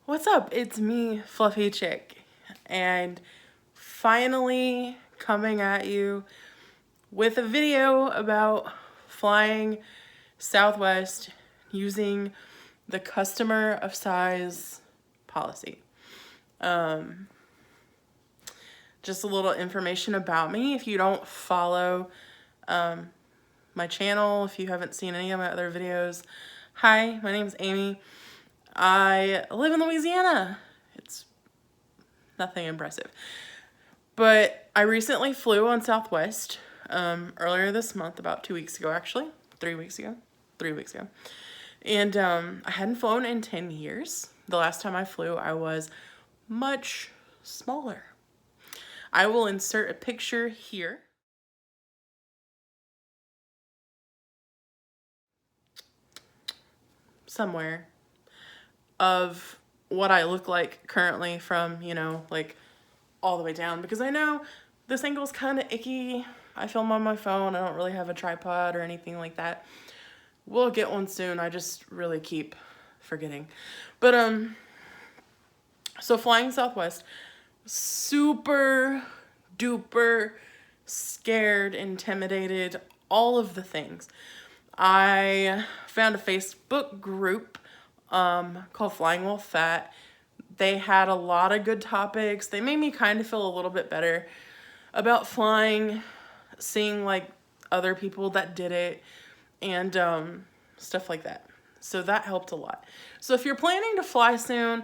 What's up? It's me, Fluffy Chick, and finally coming at you with a video about flying Southwest using the customer of size policy. Just a little information about me. If you don't follow my channel, if you haven't seen any of my other videos, hi, my name is Amy. I live in Louisiana. It's nothing impressive. But I recently flew on Southwest earlier this month, about 2 weeks ago actually. 3 weeks ago. 3 weeks ago. And I hadn't flown in 10 years. The last time I flew, I was much smaller. I will insert a picture here. Somewhere. Of what I look like currently from, like all the way down, because I know this angle's kind of icky. I film on my phone. I don't really have a tripod or anything like that. We'll get one soon. I just really keep forgetting. But so flying Southwest, super duper scared, intimidated, all of the things. I found a Facebook group called Flying While Fat. They had a lot of good topics. They made me kind of feel a little bit better about flying, seeing like other people that did it, and stuff like that. So that helped a lot. So if you're planning to fly soon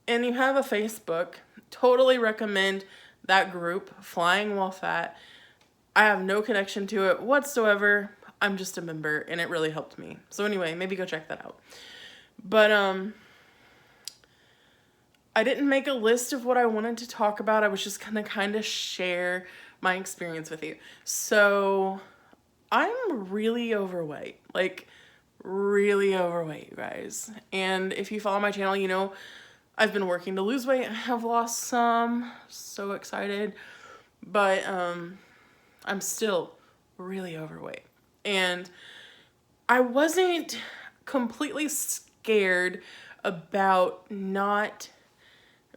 and you have a Facebook, totally recommend that group, Flying While Fat. I have no connection to it whatsoever. I'm just a member, and it really helped me. So anyway, maybe go check that out. But I didn't make a list of what I wanted to talk about. I was just gonna kind of share my experience with you. So I'm really overweight, like really overweight, you guys. And if you follow my channel, you know I've been working to lose weight. I have lost some, so excited. But I'm still really overweight. And I wasn't completely scared about not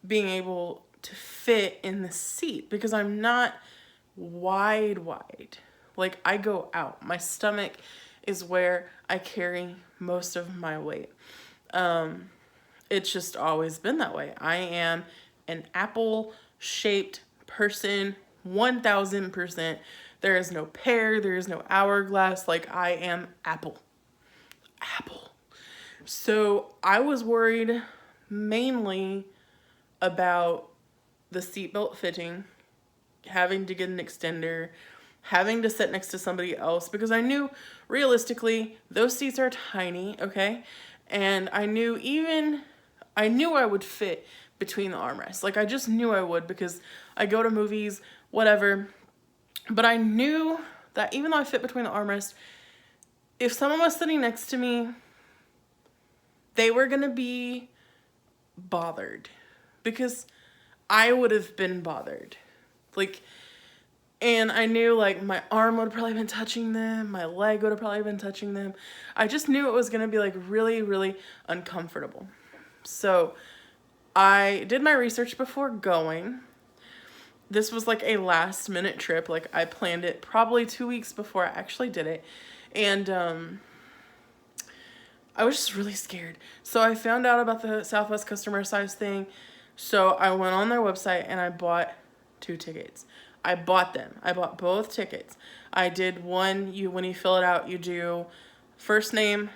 being able to fit in the seat because I'm not wide. Like I go out. My stomach is where I carry most of my weight. It's just always been that way. I am an apple-shaped person, 1000%. There is no pear, there is no hourglass. Like I am apple. So I was worried mainly about the seatbelt fitting, having to get an extender, having to sit next to somebody else, because I knew realistically those seats are tiny, okay? And I knew I would fit between the armrests. Like I just knew I would because I go to movies, whatever. But I knew that even though I fit between the armrests, if someone was sitting next to me, they were gonna be bothered because I would have been bothered. Like, and I knew like my arm would have probably been touching them, my leg would have probably been touching them. I just knew it was gonna be like really, really uncomfortable. So I did my research before going. This was like a last minute trip. Like I planned it probably 2 weeks before I actually did it. And I was just really scared. So I found out about the Southwest customer size thing. So I went on their website and I bought 2 tickets. I bought them. I bought both tickets. I did one, when you fill it out, you do first name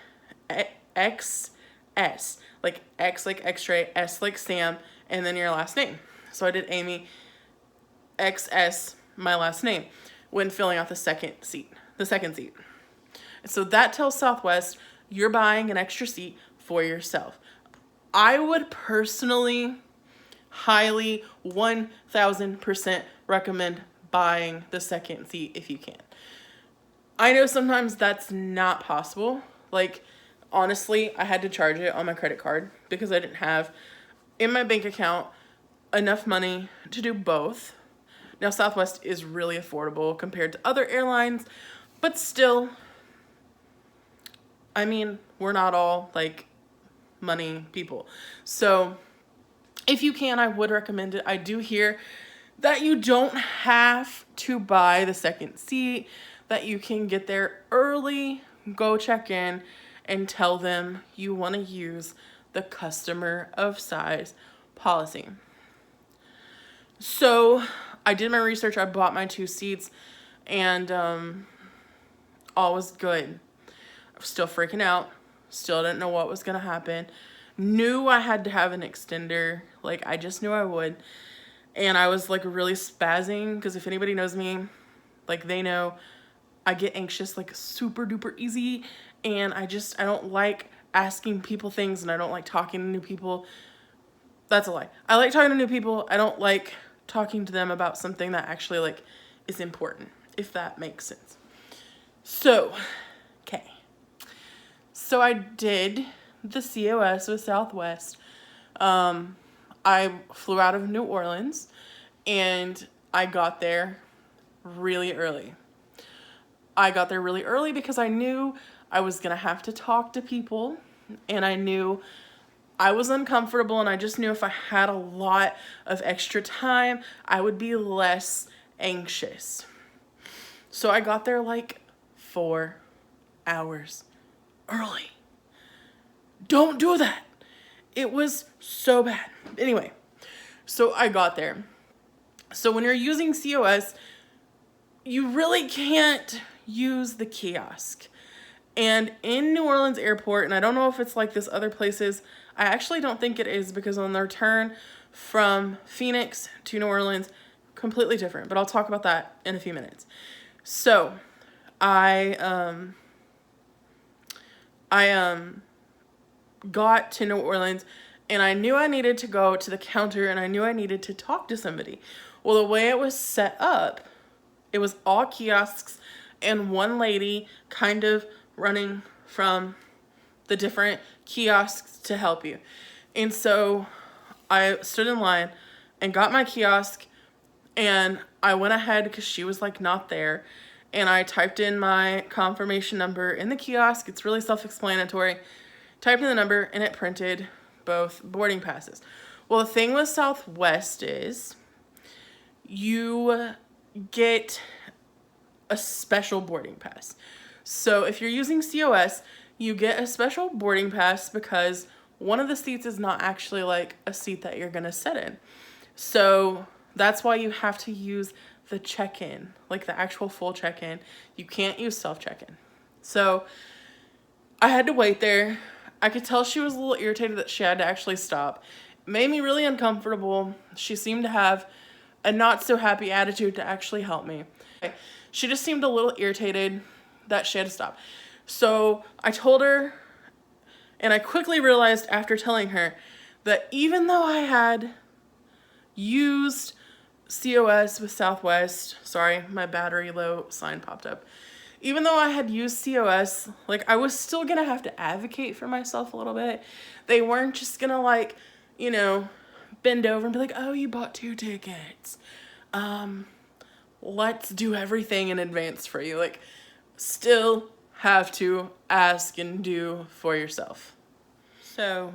XS, like X like X-ray, S like Sam, and then your last name. So I did Amy XS, my last name, when filling out the second seat. So that tells Southwest you're buying an extra seat for yourself. I would personally highly 1000% recommend buying the second seat if you can. I know sometimes that's not possible. Like honestly, I had to charge it on my credit card because I didn't have in my bank account enough money to do both. Now Southwest is really affordable compared to other airlines, but still, I mean, we're not all like money people. So If you can, I would recommend it. I do hear that you don't have to buy the second seat, that you can get there early, go check in, and tell them you want to use the customer of size policy. So I did my research, I bought my 2 seats, and all was good. I was still freaking out, still didn't know what was gonna happen. Knew I had to have an extender, like I just knew I would. And I was like really spazzing, because if anybody knows me, like they know I get anxious like super duper easy, and I don't like asking people things, and I don't like talking to new people. That's a lie. I like talking to new people. I don't like talking to them about something that actually like is important, if that makes sense. So, okay. So I did the COS with Southwest. I flew out of New Orleans, and I got there really early. I got there really early because I knew I was gonna have to talk to people, and I knew I was uncomfortable, and I just knew if I had a lot of extra time, I would be less anxious. So I got there like 4 hours early. Don't do that. It was so bad. Anyway, so I got there. So when you're using COS, you really can't use the kiosk. And in New Orleans airport, and I don't know if it's like this other places, I actually don't think it is, because on the return from Phoenix to New Orleans, completely different, but I'll talk about that in a few minutes. So I got to New Orleans, and I knew I needed to go to the counter, and I knew I needed to talk to somebody. Well, the way it was set up, it was all kiosks and one lady kind of running from the different kiosks to help you. And so I stood in line and got my kiosk, and I went ahead because she was like not there, and I typed in my confirmation number in the kiosk. It's really self-explanatory. Typed in the number, and it printed both boarding passes. Well, the thing with Southwest is you get a special boarding pass. So if you're using COS, you get a special boarding pass because one of the seats is not actually like a seat that you're gonna sit in. So that's why you have to use the check-in, like the actual full check-in. You can't use self-check-in. So I had to wait there. I could tell she was a little irritated that she had to actually stop. It made me really uncomfortable. She seemed to have a not so happy attitude to actually help me. She just seemed a little irritated that she had to stop. So I told her, and I quickly realized after telling her that even though I had used COS with Southwest, sorry, my battery low sign popped up. Even though I had used COS, like I was still gonna have to advocate for myself a little bit. They weren't just gonna like, you know, bend over and be like, oh, you bought 2 tickets. Let's do everything in advance for you. Like, still have to ask and do for yourself. So,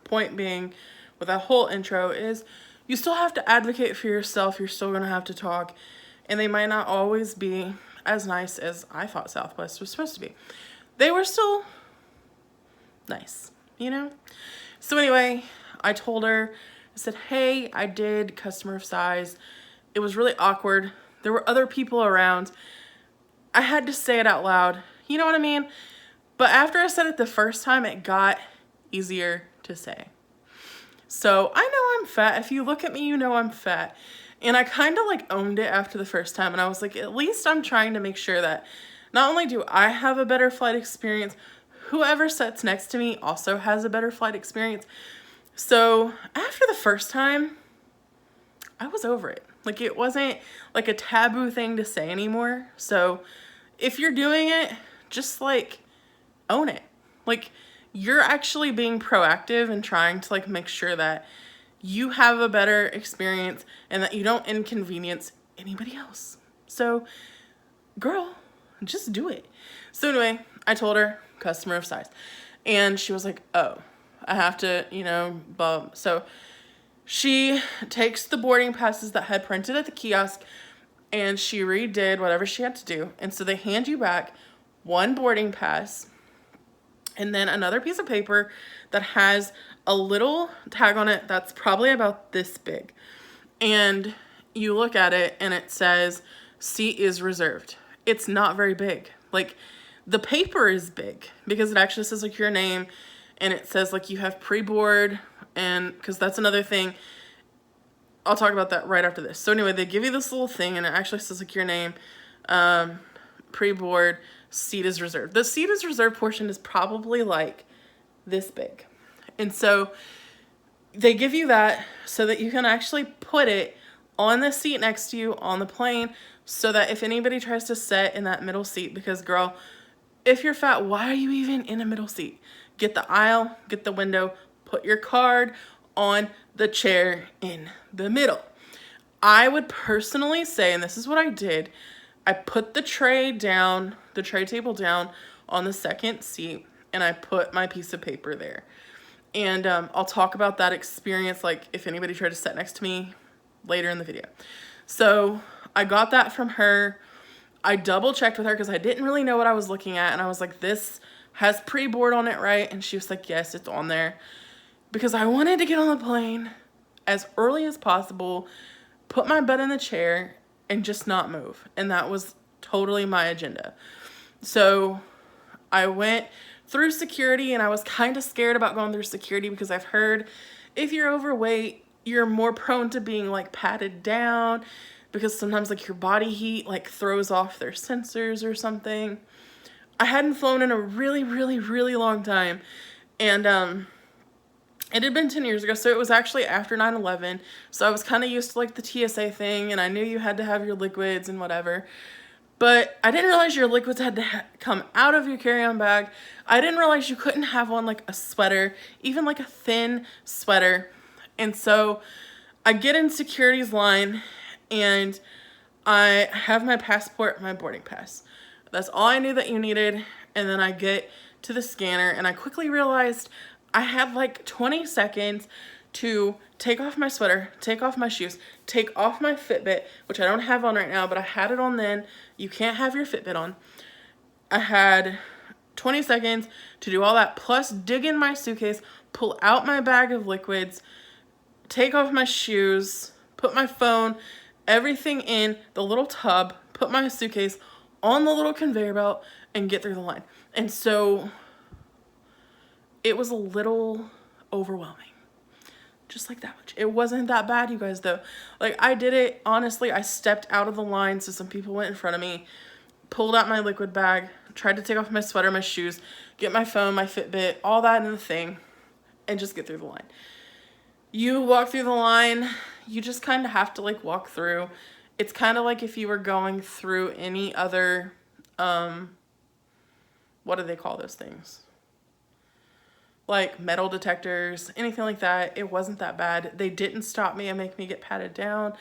point being with that whole intro is you still have to advocate for yourself. You're still gonna have to talk, and they might not always be as nice as I thought Southwest was supposed to be. They were still nice, you know? So anyway, I told her, I said, hey, I did customer of size. It was really awkward. There were other people around. I had to say it out loud. You know what I mean? But after I said it the first time, it got easier to say. So I know I'm fat. If you look at me, you know I'm fat. And I kind of like owned it after the first time. And I was like, at least I'm trying to make sure that not only do I have a better flight experience, whoever sits next to me also has a better flight experience. So after the first time, I was over it. Like, it wasn't like a taboo thing to say anymore. So if you're doing it, just like own it. Like, you're actually being proactive and trying to like make sure that you have a better experience and that you don't inconvenience anybody else. So girl, just do it. So anyway, I told her customer of size, and she was like, oh, I have to, you know, so She takes the boarding passes that had printed at the kiosk and she redid whatever she had to do. And so they hand you back one boarding pass and then another piece of paper that has a little tag on it that's probably about this big. And you look at it and it says, seat is reserved. It's not very big. Like, the paper is big because it actually says like your name and it says like you have pre-board, and because that's another thing. I'll talk about that right after this. So anyway, they give you this little thing and it actually says like your name, pre-board, seat is reserved. The seat is reserved portion is probably like this big. And so they give you that so that you can actually put it on the seat next to you on the plane, so that if anybody tries to sit in that middle seat, because girl, if you're fat, why are you even in a middle seat? Get the aisle, get the window, put your card on the chair in the middle. I would personally say, and this is what I did, I put the tray table down on the second seat, and I put my piece of paper there. And I'll talk about that experience, like if anybody tried to sit next to me later in the video. So I got that from her. I double checked with her because I didn't really know what I was looking at. And I was like, this has pre-board on it, right? And she was like, yes, it's on there. Because I wanted to get on the plane as early as possible, put my butt in the chair, and just not move. And that was totally my agenda. So I went through security, and I was kind of scared about going through security because I've heard if you're overweight, you're more prone to being like patted down because sometimes like your body heat like throws off their sensors or something. I hadn't flown in a really, really, really long time. And it had been 10 years ago, so it was actually after 9/11. So I was kind of used to like the TSA thing, and I knew you had to have your liquids and whatever. But I didn't realize your liquids had to come out of your carry-on bag. I didn't realize you couldn't have on like a sweater, even like a thin sweater. And so I get in security's line and I have my passport, my boarding pass. That's all I knew that you needed. And then I get to the scanner and I quickly realized I had like 20 seconds to take off my sweater, take off my shoes, take off my Fitbit, which I don't have on right now, but I had it on then. You can't have your Fitbit on. I had 20 seconds to do all that, plus dig in my suitcase, pull out my bag of liquids, take off my shoes, put my phone, everything in the little tub, put my suitcase on the little conveyor belt, and get through the line. And so it was a little overwhelming. Just like that much. It wasn't that bad, you guys, though. Like, I did it, honestly, I stepped out of the line, so some people went in front of me, pulled out my liquid bag, tried to take off my sweater, my shoes, get my phone, my Fitbit, all that in the thing, and just get through the line. You walk through the line, you just kind of have to, like, walk through. It's kind of like if you were going through any other, what do they call those things? Like metal detectors, anything like that. It wasn't that bad. They didn't stop me and make me get patted down.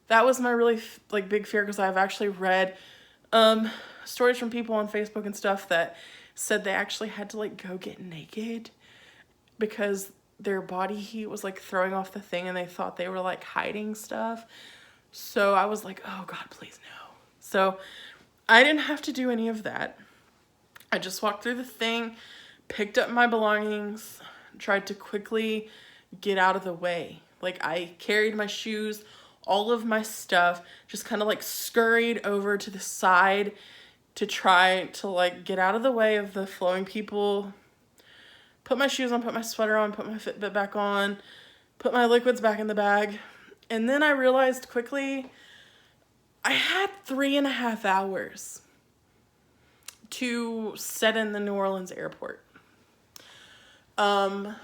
That was my really like big fear, because I've actually read stories from people on Facebook and stuff that said they actually had to like go get naked because their body heat was like throwing off the thing and they thought they were like hiding stuff. So I was like, oh God, please no. So I didn't have to do any of that. I just walked through the thing, picked up my belongings, tried to quickly get out of the way. Like, I carried my shoes, all of my stuff, just kind of like scurried over to the side to try to like get out of the way of the flowing people, put my shoes on, put my sweater on, put my Fitbit back on, put my liquids back in the bag. And then I realized quickly I had 3.5 hours to set in the New Orleans airport. And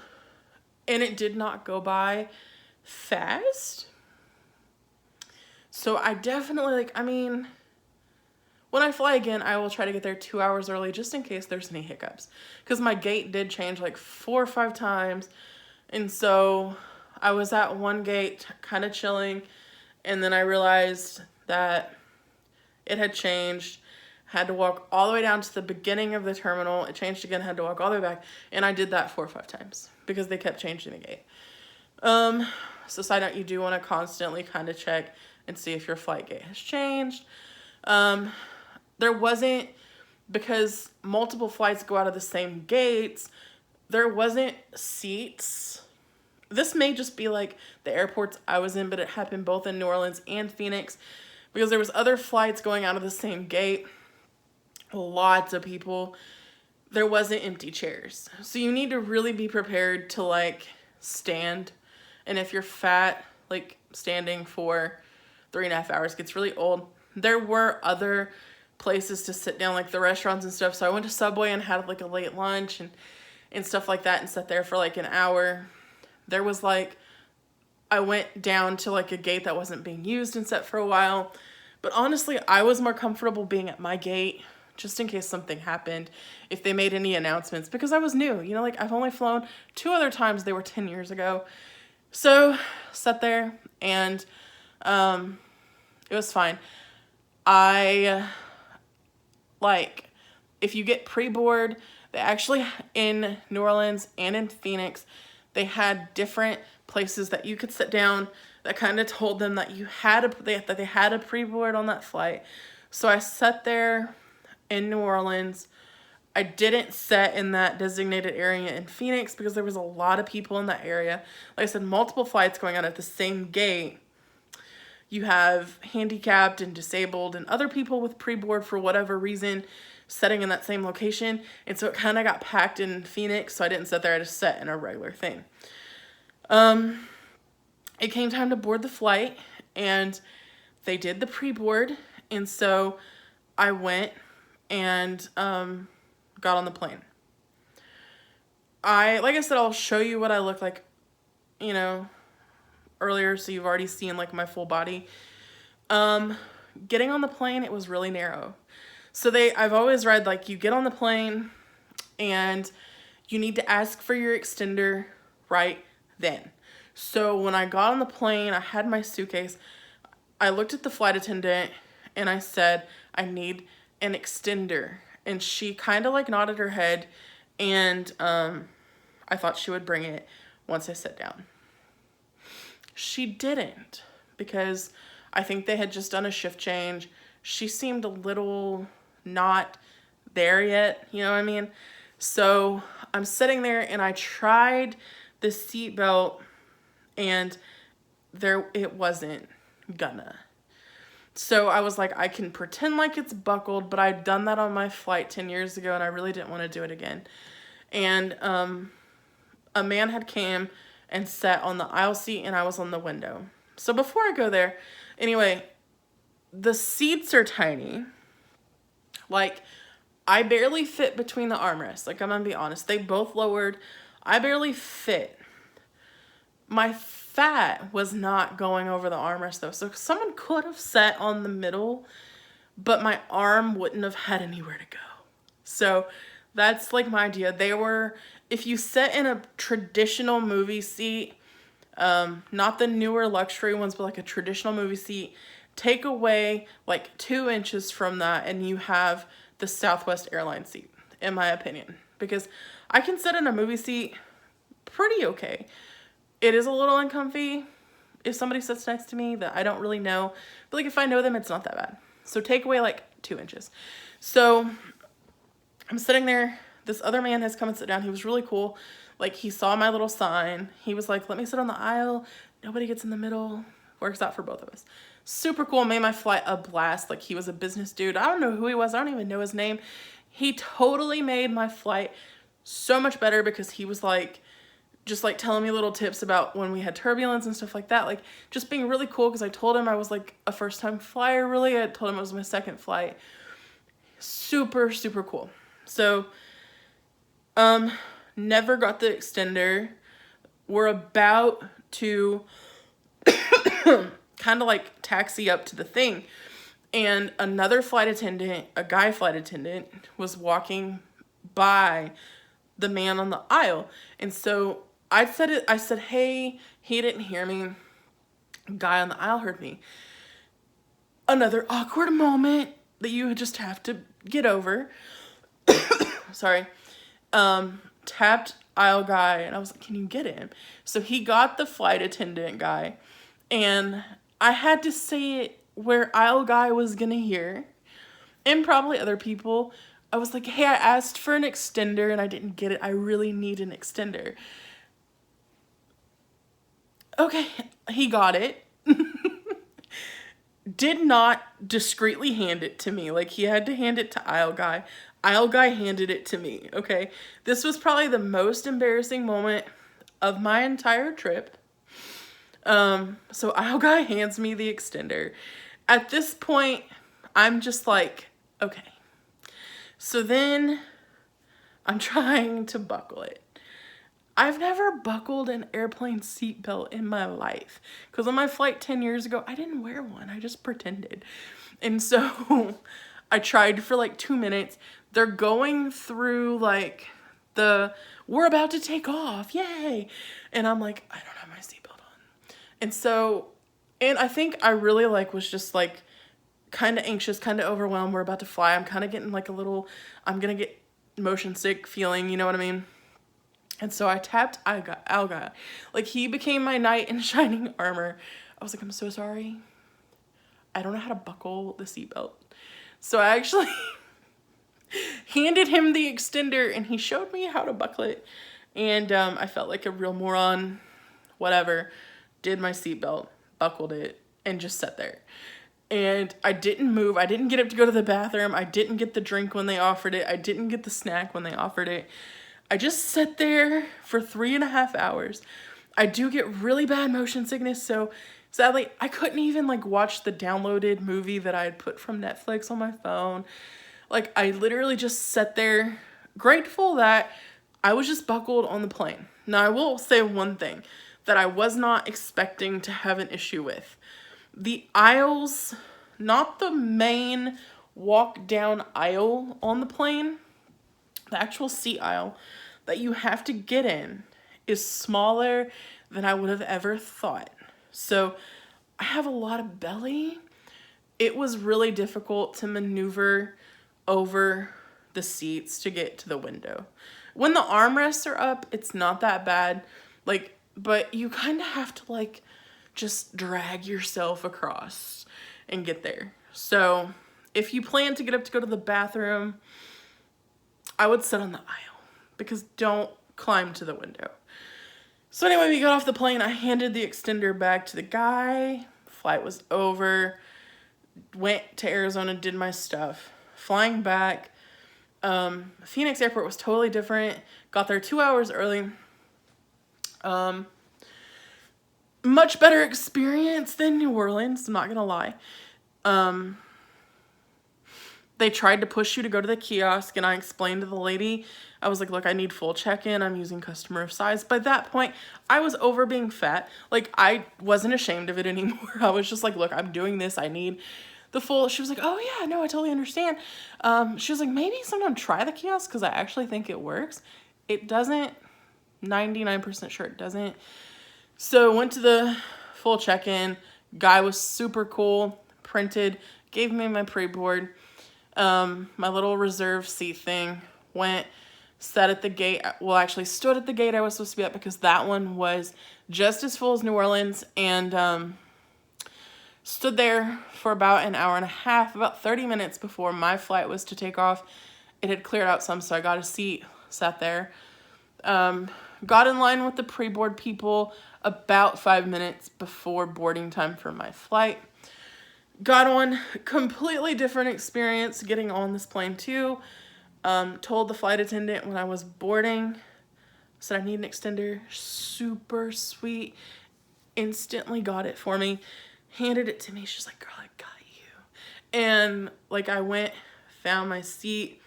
it did not go by fast. So I definitely, like, I mean, when I fly again, I will try to get there 2 hours early just in case there's any hiccups. Because my gate did change like 4 or 5 times. And so I was at one gate kind of chilling. And then I realized that it had changed. Had to walk all the way down to the beginning of the terminal. It changed again, had to walk all the way back. And I did that 4 or 5 times because they kept changing the gate. So side note, you do want to constantly kind of check and see if your flight gate has changed. There wasn't, because multiple flights go out of the same gates, there wasn't seats. This may just be like the airports I was in, but it happened both in New Orleans and Phoenix, because there was other flights going out of the same gate. Lots of people. There wasn't empty chairs. So you need to really be prepared to like stand. And if you're fat, like standing for 3.5 hours gets really old. There were other places to sit down, like the restaurants and stuff. So I went to Subway and had like a late lunch and stuff like that and sat there for like an hour. There was like, I went down to like a gate that wasn't being used and sat for a while. But honestly, I was more comfortable being at my gate just in case something happened, if they made any announcements, because I was new. You know, like I've only flown 2 other times. They were 10 years ago. So sat there and it was fine. Like, if you get pre-board, they actually, in New Orleans and in Phoenix, they had different places that you could sit down that kind of told them that they had a pre-board on that flight. So I sat there in New Orleans. I didn't sit in that designated area in Phoenix because there was a lot of people in that area. Like I said, multiple flights going out at the same gate. You have handicapped and disabled and other people with pre-board for whatever reason sitting in that same location. And so it kind of got packed in Phoenix. So I didn't sit there. I just sat in a regular thing. It came time to board the flight and they did the pre-board. And so I went and got on the plane. Like I said, I'll show you what I look like, you know, earlier, so you've already seen like my full body. Getting on the plane, it was really narrow. So I've always read like you get on the plane and you need to ask for your extender right then. So when I got on the plane, I had my suitcase. I looked at the flight attendant and I said, I need an extender. And she kind of like nodded her head, and I thought she would bring it once I sat down. She didn't, because I think they had just done a shift change. She seemed a little not there yet, you know what I mean? So I'm sitting there and I tried the seatbelt and it wasn't gonna. So I was like, I can pretend like it's buckled, but I'd done that on my flight 10 years ago and I really didn't want to do it again. And a man had came and sat on the aisle seat and I was on the window. So before I go there, anyway, the seats are tiny. Like, I barely fit between the armrests. Like, I'm gonna be honest. They both lowered. I barely fit. My fat was not going over the armrest though. So someone could have sat on the middle, but my arm wouldn't have had anywhere to go. So that's like my idea. If you sit in a traditional movie seat, not the newer luxury ones, but like a traditional movie seat, take away like 2 inches from that and you have the Southwest Airlines seat, in my opinion. Because I can sit in a movie seat pretty okay. It is a little uncomfy if somebody sits next to me that I don't really know. But like if I know them, it's not that bad. So take away like 2 inches. So I'm sitting there. This other man has come and sit down. He was really cool. Like, he saw my little sign. He was like, let me sit on the aisle. Nobody gets in the middle. Works out for both of us. Super cool. Made my flight a blast. Like, he was a business dude. I don't know who he was. I don't even know his name. He totally made my flight so much better because he was like, just like telling me little tips about when we had turbulence and stuff like that. Like, just being really cool because I told him I was like a first time flyer, really. I told him it was my second flight. Super, super cool. So, never got the extender. We're about to kind of like taxi up to the thing. And another flight attendant, a guy flight attendant, was walking by the man on the aisle. And so I said, hey, he didn't hear me. Guy on the aisle heard me. Another awkward moment that you just have to get over. Sorry. Tapped aisle guy, and I was like, can you get him? So he got the flight attendant guy, and I had to say it where aisle guy was gonna hear, and probably other people. I was like, hey, I asked for an extender and I didn't get it. I really need an extender. Okay, he got it. Did not discreetly hand it to me. Like, he had to hand it to aisle guy. Aisle guy handed it to me, okay? This was probably the most embarrassing moment of my entire trip. So aisle guy hands me the extender. At this point, I'm just like, okay. So then I'm trying to buckle it. I've never buckled an airplane seatbelt in my life, because on my flight 10 years ago, I didn't wear one. I just pretended. And so I tried for like 2 minutes. They're going through like we're about to take off, yay. And I'm like, I don't have my seatbelt on. And I think I really was just like kind of anxious, kind of overwhelmed. We're about to fly. I'm kind of getting like I'm going to get motion sick feeling, you know what I mean? And so I tapped Alga. Like, he became my knight in shining armor. I was like, I'm so sorry. I don't know how to buckle the seatbelt. So I actually handed him the extender, and he showed me how to buckle it. And I felt like a real moron. Whatever. Did my seatbelt, buckled it, and just sat there. And I didn't move. I didn't get up to go to the bathroom. I didn't get the drink when they offered it. I didn't get the snack when they offered it. I just sat there for 3.5 hours. I do get really bad motion sickness, so sadly, I couldn't even watch the downloaded movie that I had put from Netflix on my phone. Like, I literally just sat there, grateful that I was just buckled on the plane. Now, I will say one thing that I was not expecting to have an issue with. The aisles, not the main walk down aisle on the plane, the actual seat aisle that you have to get in is smaller than I would have ever thought. So I have a lot of belly. It was really difficult to maneuver over the seats to get to the window. When the armrests are up, it's not that bad. But you kind of have to just drag yourself across and get there. So if you plan to get up to go to the bathroom, I would sit on the aisle, because don't climb to the window. So anyway, we got off the plane. I handed the extender back to the guy. Flight was over. Went to Arizona, did my stuff. Flying back. Phoenix Airport was totally different. Got there 2 hours early. Much better experience than New Orleans, I'm not gonna lie. They tried to push you to go to the kiosk, and I explained to the lady, I was like, look, I need full check-in. I'm using customer of size. By that point, I was over being fat. I wasn't ashamed of it anymore. I was just like, look, I'm doing this. I need the full. She was like, oh, yeah, no, I totally understand. She was like, maybe sometime try the kiosk, because I actually think it works. It doesn't. 99% sure it doesn't. So went to the full check-in. Guy was super cool. Printed. Gave me my pre-board. My little reserve seat thing. Went, sat at the gate. Well, actually stood at the gate I was supposed to be at, because that one was just as full as New Orleans. And stood there for about an hour and a half, about 30 minutes before my flight was to take off. It had cleared out some, so I got a seat, sat there. Got in line with the pre-board people about 5 minutes before boarding time for my flight. Got on, completely different experience getting on this plane too. Told the flight attendant when I was boarding, said I need an extender. Super sweet. Instantly got it for me. Handed it to me. She's like, girl, I got you. And I went, found my seat,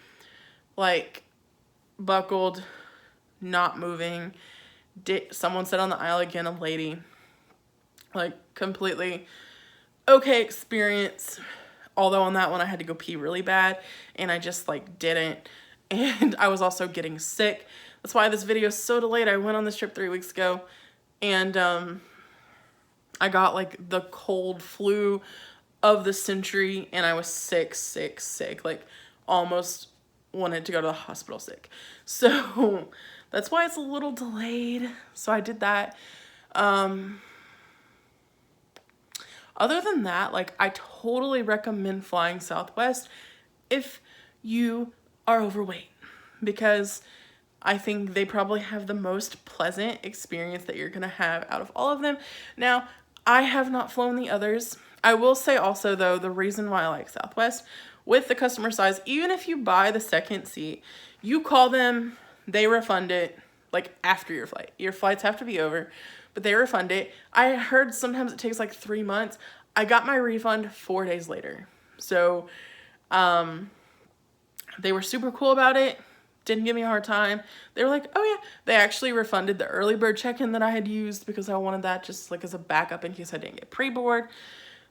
buckled, not moving. Someone sat on the aisle again, a lady. Completely okay experience. Although on that one I had to go pee really bad, and I just didn't. And I was also getting sick. That's why this video is so delayed. I went on this trip 3 weeks ago, and I got the cold flu of the century, and I was sick. Almost wanted to go to the hospital sick. So that's why it's a little delayed. So I did that. Other than that, like, I totally recommend flying Southwest if you are overweight, because I think they probably have the most pleasant experience that you're gonna have out of all of them. Now, I have not flown the others. I will say also, though, the reason why I like Southwest, with the customer size, even if you buy the second seat, you call them, they refund it, like, after your flight. Your flights have to be over, but they refund it. I heard sometimes it takes like 3 months. I got my refund 4 days later. So, they were super cool about it. Didn't give me a hard time. They were like, oh yeah. They actually refunded the early bird check-in that I had used because I wanted that just like as a backup in case I didn't get pre-board.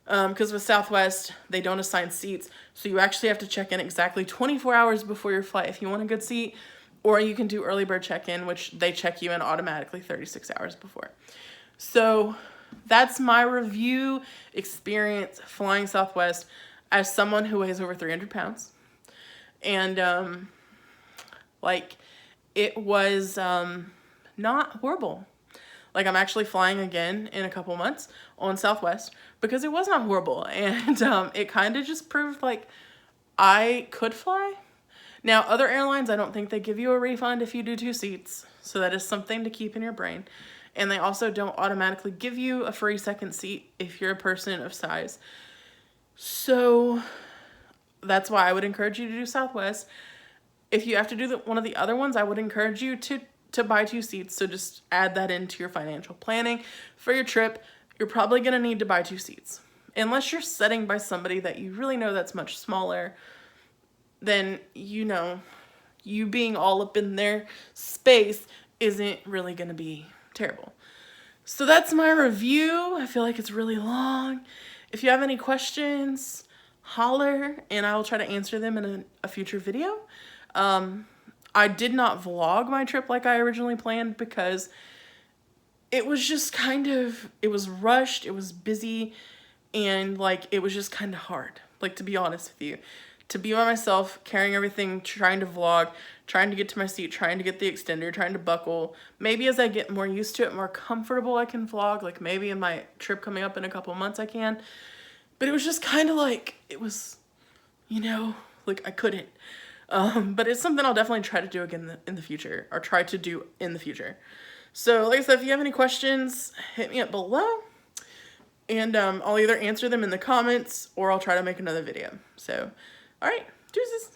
Because with Southwest, they don't assign seats. So you actually have to check in exactly 24 hours before your flight if you want a good seat. Or you can do early bird check-in, which they check you in automatically 36 hours before. So that's my review experience flying Southwest as someone who weighs over 300 pounds. And like, it was not horrible. Like, I'm actually flying again in a couple months on Southwest because it was not horrible. And it kind of just proved like I could fly. Now, other airlines, I don't think they give you a refund if you do 2 seats. So that is something to keep in your brain. And they also don't automatically give you a free second seat if you're a person of size. So that's why I would encourage you to do Southwest. If you have to do one of the other ones, I would encourage you to buy 2 seats. So just add that into your financial planning for your trip. You're probably going to need to buy 2 seats. Unless you're sitting by somebody that you really know that's much smaller, then, you know, you being all up in their space isn't really going to be terrible. So that's my review. I feel like it's really long. If you have any questions, holler and I will try to answer them in a future video. I did not vlog my trip like I originally planned because it was just kind of, it was rushed, it was busy, and like, it was just kind of hard, like, to be honest with you. To be by myself, carrying everything, trying to vlog, trying to get to my seat, trying to get the extender, trying to buckle. Maybe as I get more used to it, more comfortable, I can vlog. Like, maybe in my trip coming up in a couple months I can. But it was just kind of like, it was, you know, like, I couldn't. But it's something I'll definitely try to do again in the future, or try to do in the future. So, like I said, if you have any questions, hit me up below. And I'll either answer them in the comments or I'll try to make another video. So, all right, deuces.